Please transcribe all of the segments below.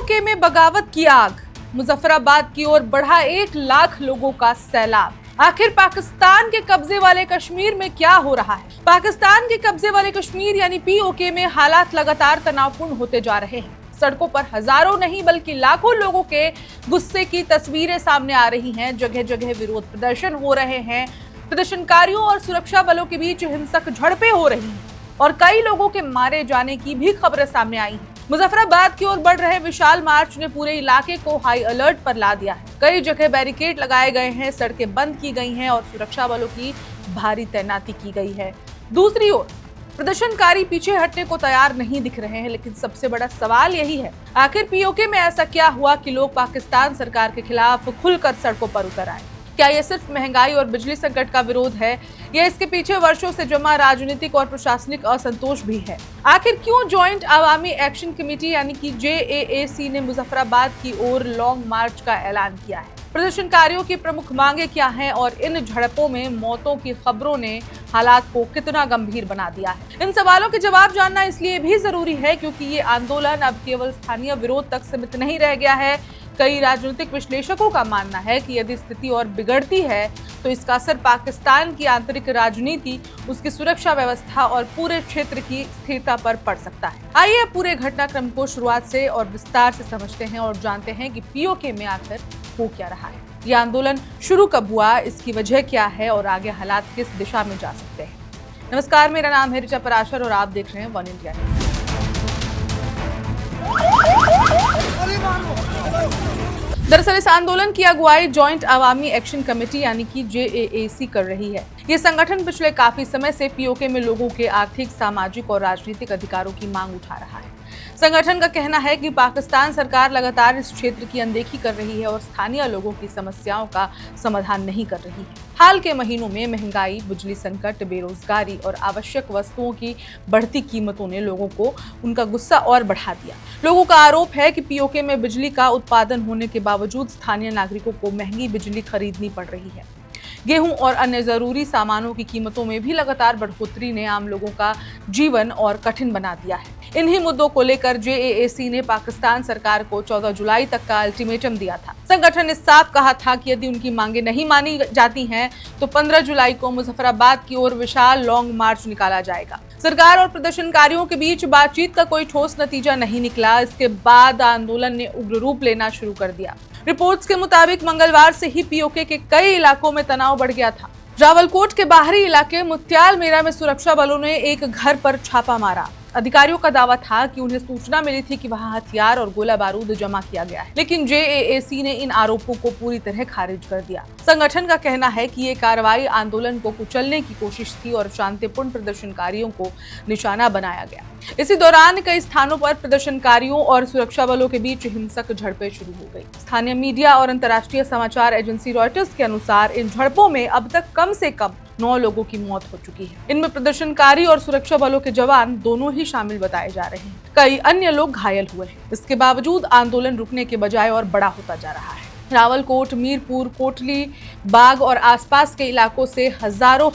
PoK में बगावत की आग, मुजफ्फराबाद की ओर बढ़ा 1 लाख लोगों का सैलाब। आखिर पाकिस्तान के कब्जे वाले कश्मीर में क्या हो रहा है? पाकिस्तान के कब्जे वाले कश्मीर यानी पीओके में हालात लगातार तनावपूर्ण होते जा रहे हैं। सड़कों पर हजारों नहीं बल्कि लाखों लोगों के गुस्से की तस्वीरें सामने आ रही हैं। जगह जगह विरोध प्रदर्शन हो रहे हैं। प्रदर्शनकारियों और सुरक्षा बलों के बीच हिंसक झड़पें हो रही हैं और कई लोगों के मारे जाने की भी खबरें सामने आई हैं। मुजफ्फराबाद की ओर बढ़ रहे विशाल मार्च ने पूरे इलाके को हाई अलर्ट पर ला दिया है। कई जगह बैरिकेड लगाए गए हैं, सड़कें बंद की गई हैं और सुरक्षा बलों की भारी तैनाती की गई है। दूसरी ओर प्रदर्शनकारी पीछे हटने को तैयार नहीं दिख रहे हैं, लेकिन सबसे बड़ा सवाल यही है, आखिर पीओके में ऐसा क्या हुआ कि लोग पाकिस्तान सरकार के खिलाफ खुलकर सड़कों पर उतर आए? क्या ये सिर्फ महंगाई और बिजली संकट का विरोध है या इसके पीछे वर्षों से जमा राजनीतिक और प्रशासनिक असंतोष भी है? आखिर क्यों जॉइंट अवामी एक्शन कमेटी यानी कि JAAC ने मुजफ्फराबाद की ओर लॉन्ग मार्च का ऐलान किया है? प्रदर्शनकारियों की प्रमुख मांगे क्या हैं और इन झड़पों में मौतों की खबरों ने हालात को कितना गंभीर बना दिया है? इन सवालों के जवाब जानना इसलिए भी जरूरी है क्योंकि ये आंदोलन अब केवल स्थानीय विरोध तक सीमित नहीं रह गया है। कई राजनीतिक विश्लेषकों का मानना है कि यदि स्थिति और बिगड़ती है तो इसका असर पाकिस्तान की आंतरिक राजनीति, उसकी सुरक्षा व्यवस्था और पूरे क्षेत्र की स्थिरता पर पड़ सकता है। आइए पूरे घटनाक्रम को शुरुआत से और विस्तार से समझते हैं और जानते हैं कि पीओके में आखिर हो क्या रहा है, यह आंदोलन शुरू कब हुआ, इसकी वजह क्या है और आगे हालात किस दिशा में जा सकते हैं। नमस्कार, मेरा नाम है ऋचा पराशर और आप देख रहे हैं वन इंडिया न्यूज। दरअसल इस आंदोलन की अगुवाई जॉइंट अवामी एक्शन कमेटी यानी कि JAAC कर रही है। ये संगठन पिछले काफी समय से पीओके में लोगों के आर्थिक, सामाजिक और राजनीतिक अधिकारों की मांग उठा रहा है। संगठन का कहना है कि पाकिस्तान सरकार लगातार इस क्षेत्र की अनदेखी कर रही है और स्थानीय लोगों की समस्याओं का समाधान नहीं कर रही है। हाल के महीनों में महंगाई, बिजली संकट, बेरोजगारी और आवश्यक वस्तुओं की बढ़ती कीमतों ने लोगों को उनका गुस्सा और बढ़ा दिया। लोगों का आरोप है कि पीओके में बिजली का उत्पादन होने के बावजूद स्थानीय नागरिकों को महंगी बिजली खरीदनी पड़ रही है। गेहूं और अन्य जरूरी सामानों की कीमतों में भी लगातार बढ़ोतरी ने आम लोगों का जीवन और कठिन बना दिया है। इन्हीं मुद्दों को लेकर JAAC ने पाकिस्तान सरकार को 14 जुलाई तक का अल्टीमेटम दिया था। संगठन ने साफ कहा था कि यदि उनकी मांगे नहीं मानी जाती हैं तो 15 जुलाई को मुजफ्फराबाद की ओर विशाल लॉन्ग मार्च निकाला जाएगा। सरकार और प्रदर्शनकारियों के बीच बातचीत का कोई ठोस नतीजा नहीं निकला। इसके बाद आंदोलन ने उग्र रूप लेना शुरू कर दिया। रिपोर्ट्स के मुताबिक मंगलवार से ही पीओके के कई इलाकों में तनाव बढ़ गया था। रावलकोट के बाहरी इलाके मुत्याल मेरा में सुरक्षा बलों ने एक घर पर छापा मारा। अधिकारियों का दावा था कि उन्हें सूचना मिली थी कि वहां हथियार और गोला बारूद जमा किया गया है, लेकिन JAAC ने इन आरोपों को पूरी तरह खारिज कर दिया। संगठन का कहना है कि ये कार्रवाई आंदोलन को कुचलने की कोशिश थी और शांतिपूर्ण प्रदर्शनकारियों को निशाना बनाया गया। इसी दौरान कई स्थानों पर प्रदर्शनकारियों और सुरक्षा बलों के बीच हिंसक झड़पें शुरू हो गई। स्थानीय मीडिया और अंतर्राष्ट्रीय समाचार एजेंसी रॉयटर्स के अनुसार इन झड़पों में अब तक कम से कम 9 लोगों की मौत हो चुकी है। इनमें प्रदर्शनकारी और सुरक्षा बलों के जवान दोनों ही शामिल बताए जा रहे हैं। कई अन्य लोग घायल हुए हैं। इसके बावजूद आंदोलन रुकने के बजाय और बड़ा होता जा रहा है। रावलकोट, मीरपुर, कोटली, बाग और आसपास के इलाकों से हजारों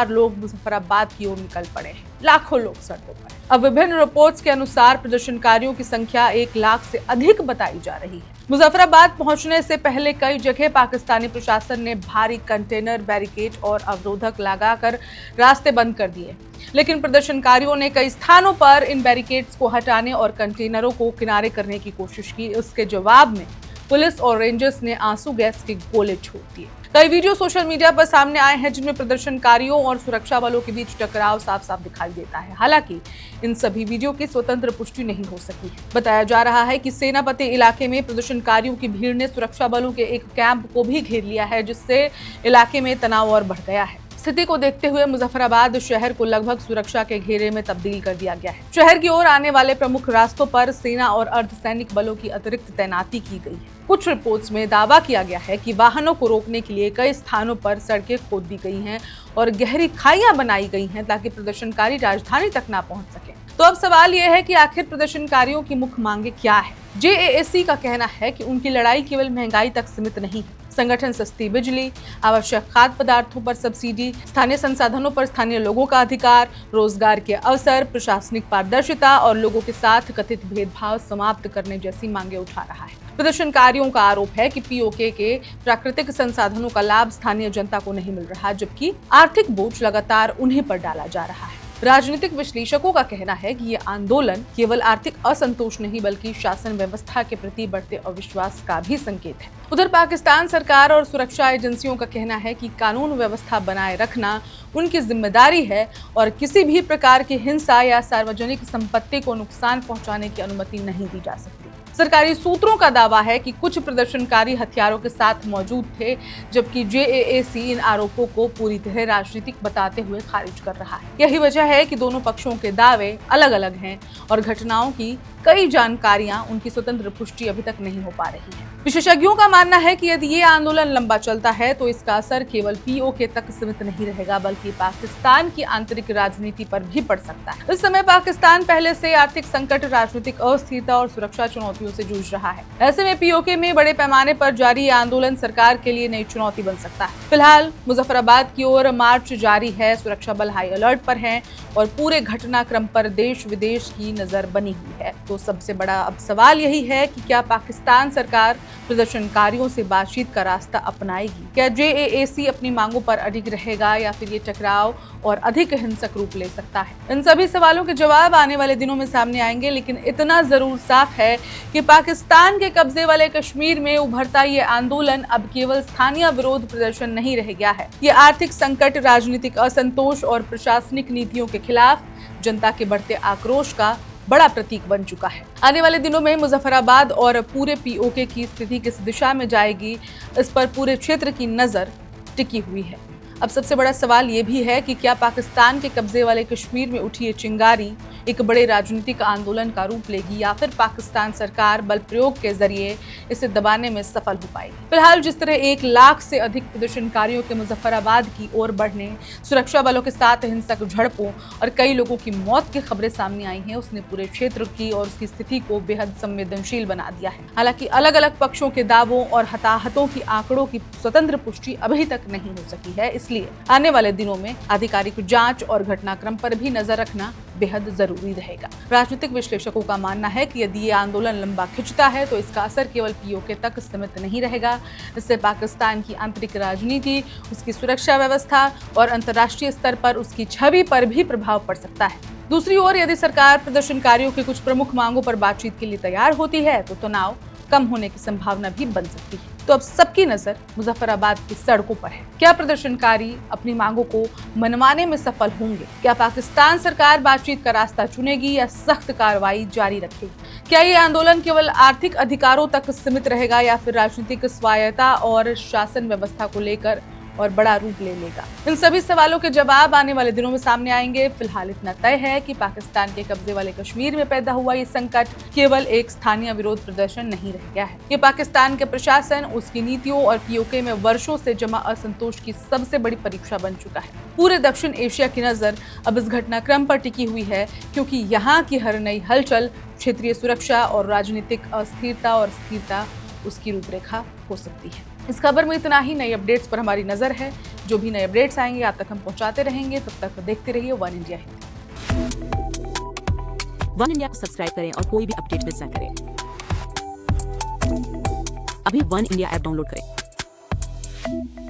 लोग मुजफ्फराबाद की ओर निकल पड़े हैं। लाखों लोग सड़कों पर। अब विभिन्न रिपोर्ट्स के अनुसार प्रदर्शनकारियों की संख्या 1 लाख से अधिक बताई जा रही है। मुजफ्फराबाद पहुंचने से पहले कई जगह पाकिस्तानी प्रशासन ने भारी कंटेनर, बैरिकेड और अवरोधक लगाकर रास्ते बंद कर दिए, लेकिन प्रदर्शनकारियों ने कई स्थानों पर इन बैरिकेड्स को हटाने और कंटेनरों को किनारे करने की कोशिश की। उसके जवाब में पुलिस और रेंजर्स ने आंसू गैस के गोले छोड़ दिए। कई वीडियो सोशल मीडिया पर सामने आए हैं जिनमें प्रदर्शनकारियों और सुरक्षा बलों के बीच टकराव साफ साफ दिखाई देता है। हालांकि इन सभी वीडियो की स्वतंत्र पुष्टि नहीं हो सकी है। बताया जा रहा है कि सेनापति इलाके में प्रदर्शनकारियों की भीड़ ने सुरक्षा बलों के एक कैंप को भी घेर लिया है, जिससे इलाके में तनाव और बढ़ गया है। स्थिति को देखते हुए मुजफ्फराबाद शहर को लगभग सुरक्षा के घेरे में तब्दील कर दिया गया है। शहर की ओर आने वाले प्रमुख रास्तों पर सेना और अर्धसैनिक बलों की अतिरिक्त तैनाती की गई है। कुछ रिपोर्ट्स में दावा किया गया है कि वाहनों को रोकने के लिए कई स्थानों पर सड़कें खोद दी गई हैं और गहरी खाइयां बनाई गई हैं ताकि प्रदर्शनकारी राजधानी तक ना पहुंच सके। तो अब सवाल यह है कि आखिर प्रदर्शनकारियों की मुख्य मांगे क्या है? जेएसी का कहना है कि उनकी लड़ाई केवल महंगाई तक सीमित नहीं है। संगठन सस्ती बिजली, आवश्यक खाद्य पदार्थों पर सब्सिडी, स्थानीय संसाधनों पर स्थानीय लोगों का अधिकार, रोजगार के अवसर, प्रशासनिक पारदर्शिता और लोगों के साथ कथित भेदभाव समाप्त करने जैसी मांगे उठा रहा है। प्रदर्शनकारियों का आरोप है कि पीओके के प्राकृतिक संसाधनों का लाभ स्थानीय जनता को नहीं मिल रहा, जबकि आर्थिक बोझ लगातार उन्हीं पर डाला जा रहा है। राजनीतिक विश्लेषकों का कहना है कि ये आंदोलन केवल आर्थिक असंतोष नहीं बल्कि शासन व्यवस्था के प्रति बढ़ते अविश्वास का भी संकेत है। उधर पाकिस्तान सरकार और सुरक्षा एजेंसियों का कहना है कि कानून व्यवस्था बनाए रखना उनकी जिम्मेदारी है और किसी भी प्रकार की हिंसा या सार्वजनिक संपत्ति को नुकसान पहुंचाने की अनुमति नहीं दी जा सकती। सरकारी सूत्रों का दावा है कि कुछ प्रदर्शनकारी हथियारों के साथ मौजूद थे, जबकि जेएसी इन आरोपों को पूरी तरह राजनीतिक बताते हुए खारिज कर रहा है। यही वजह है कि दोनों पक्षों के दावे अलग अलग हैं और घटनाओं की कई जानकारियां उनकी स्वतंत्र पुष्टि अभी तक नहीं हो पा रही है। विशेषज्ञों का मानना है कि यदि ये आंदोलन लंबा चलता है तो इसका असर केवल पीओके तक सीमित नहीं रहेगा बल्कि पाकिस्तान की आंतरिक राजनीति पर भी पड़ सकता है। इस समय पाकिस्तान पहले से आर्थिक संकट, राजनीतिक अस्थिरता और सुरक्षा चुनौतियों से जूझ रहा है। ऐसे में पीओके में बड़े पैमाने पर जारी आंदोलन सरकार के लिए नई चुनौती बन सकता है। फिलहाल मुजफ्फराबाद की ओर मार्च जारी है, सुरक्षा बल हाई अलर्ट पर हैं और पूरे घटनाक्रम पर देश विदेश की नजर बनी हुई है। तो सबसे बड़ा अब सवाल यही है कि क्या पाकिस्तान सरकार प्रदर्शनकारियों से बातचीत का रास्ता अपनाएगी? क्या जेएसी अपनी मांगों पर अडिग रहेगा या फिर ये टकराव और अधिक हिंसक रूप ले सकता है? इन सभी सवालों के जवाब आने वाले दिनों में सामने आएंगे, लेकिन इतना जरूर साफ है कि पाकिस्तान के कब्जे वाले कश्मीर में उभरता ये आंदोलन अब केवल स्थानीय विरोध प्रदर्शन नहीं रह गया है। ये आर्थिक संकट, राजनीतिक असंतोष और प्रशासनिक नीतियों के खिलाफ जनता के बढ़ते आक्रोश का बड़ा प्रतीक बन चुका है। आने वाले दिनों में मुजफ्फराबाद और पूरे पीओके की स्थिति किस दिशा में जाएगी, इस पर पूरे क्षेत्र की नजर टिकी हुई है। अब सबसे बड़ा सवाल ये भी है कि क्या पाकिस्तान के कब्जे वाले कश्मीर में उठी ये चिंगारी एक बड़े राजनीतिक आंदोलन का रूप लेगी या फिर पाकिस्तान सरकार बल प्रयोग के जरिए इसे दबाने में सफल हो पाएगी। फिलहाल जिस तरह 1 लाख से अधिक प्रदर्शनकारियों के मुजफ्फराबाद की ओर बढ़ने, सुरक्षा बलों के साथ हिंसक झड़पों और कई लोगों की मौत की खबरें सामने आई हैं, उसने पूरे क्षेत्र की और उसकी स्थिति को बेहद संवेदनशील बना दिया है। हालांकि अलग अलग पक्षों के दावों और हताहतों की आंकड़ों की स्वतंत्र पुष्टि अभी तक नहीं हो सकी है, इसलिए आने वाले दिनों में आधिकारिक जांच और घटनाक्रम पर भी नजर रखना बेहद जरूरी रहेगा। राजनीतिक विश्लेषकों का मानना है कि यदि ये आंदोलन लंबा खिंचता है तो इसका असर केवल पीओके तक सीमित नहीं रहेगा। इससे पाकिस्तान की आंतरिक राजनीति, उसकी सुरक्षा व्यवस्था और अंतर्राष्ट्रीय स्तर पर उसकी छवि पर भी प्रभाव पड़ सकता है। दूसरी ओर यदि सरकार प्रदर्शनकारियों की कुछ प्रमुख मांगों पर बातचीत के लिए तैयार होती है तो तनाव कम होने की संभावना भी बन सकती है। तो अब सबकी नजर मुजफ्फराबाद की सड़कों पर है। क्या प्रदर्शनकारी अपनी मांगों को मनवाने में सफल होंगे? क्या पाकिस्तान सरकार बातचीत का रास्ता चुनेगी या सख्त कार्रवाई जारी रखेगी? क्या ये आंदोलन केवल आर्थिक अधिकारों तक सीमित रहेगा या फिर राजनीतिक स्वायत्तता और शासन व्यवस्था को लेकर और बड़ा रूप ले लेगा? इन सभी सवालों के जवाब आने वाले दिनों में सामने आएंगे। फिलहाल इतना तय है कि पाकिस्तान के कब्जे वाले कश्मीर में पैदा हुआ ये संकट केवल एक स्थानीय विरोध प्रदर्शन नहीं रह गया है। ये पाकिस्तान के प्रशासन, उसकी नीतियों और पीओके में वर्षों से जमा असंतोष की सबसे बड़ी परीक्षा बन चुका है। पूरे दक्षिण एशिया की नजर अब इस घटनाक्रम पर टिकी हुई है, क्योंकि यहाँ की हर नई हलचल क्षेत्रीय सुरक्षा और राजनीतिक अस्थिरता और स्थिरता उसकी रूपरेखा हो सकती है। इस खबर में इतना ही। नई अपडेट्स पर हमारी नजर है। जो भी नए अपडेट्स आएंगे आप तक हम पहुंचाते रहेंगे। तब तक देखते रहिए one India Hindi. One India को सब्सक्राइब करें और कोई भी अपडेट मिस ना करें। अभी वन इंडिया ऐप डाउनलोड करें।